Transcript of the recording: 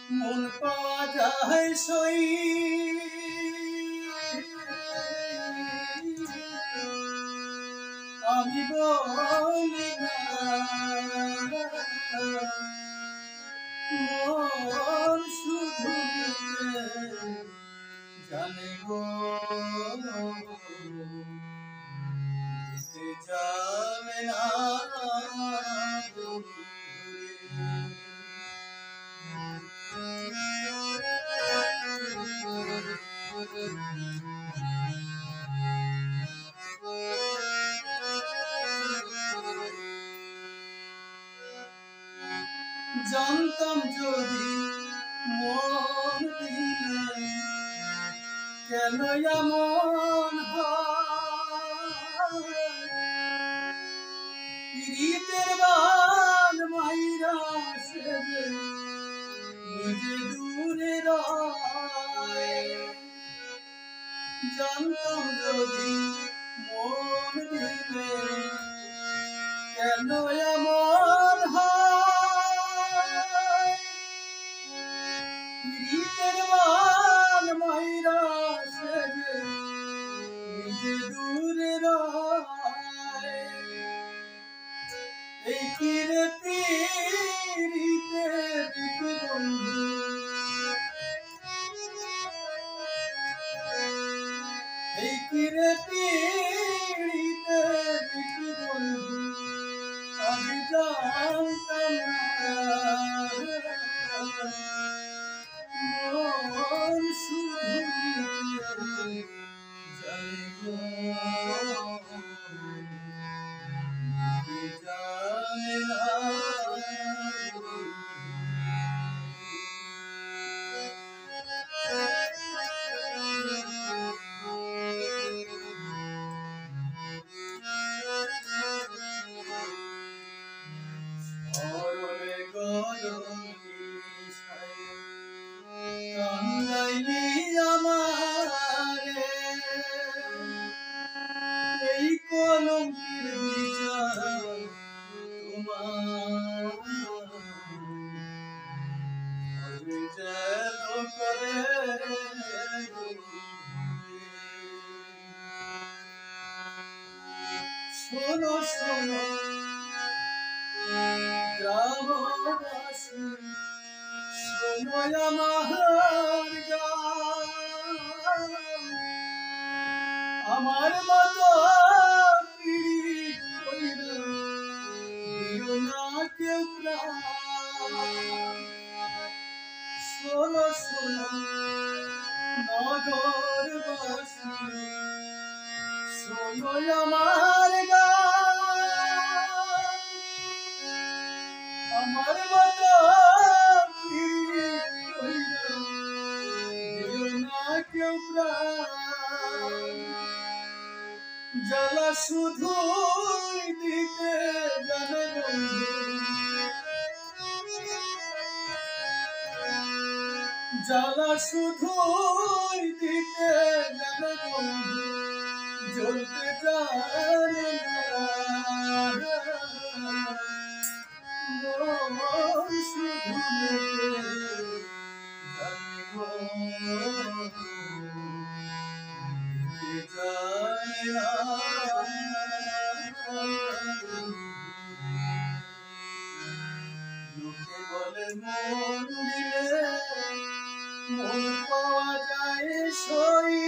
মন পাওয়া যায় সই আমি বলি না মন শুধু জানে গো দিতে জানে না জানতাম যদি মন দিলে কেন এমন প্রীতের বান মাইরা সেজে নিজে দূরে রয় জানতাম যদি মন দিলে কেন এমন প্রীতের বান মাইরা সেজে নিজে দূরে রয় এই কিরে পীড়িতে বন্ধু এই কিরে পীড়িতে বন্ধু আমি জানতাম মন শুধু জানে গো জানে না কান্দাইলি আমারে এই কলঙ্কের বিচার তোমার যেন করে শোনো শোনো গ্রামবাসী সময় আমার আমার মতো পীড়িত হইলে দিও না কেউ শোনো শোনো নগরবাসী শোনো আমার আমার মতো কেউ জ্বালা শুধু দিতে জানে জ্বালা শুধু দিতে জানে জ্বলতে জানে মন শুধু লোকে বলে মন দিলে মন পাওয়া যায় সই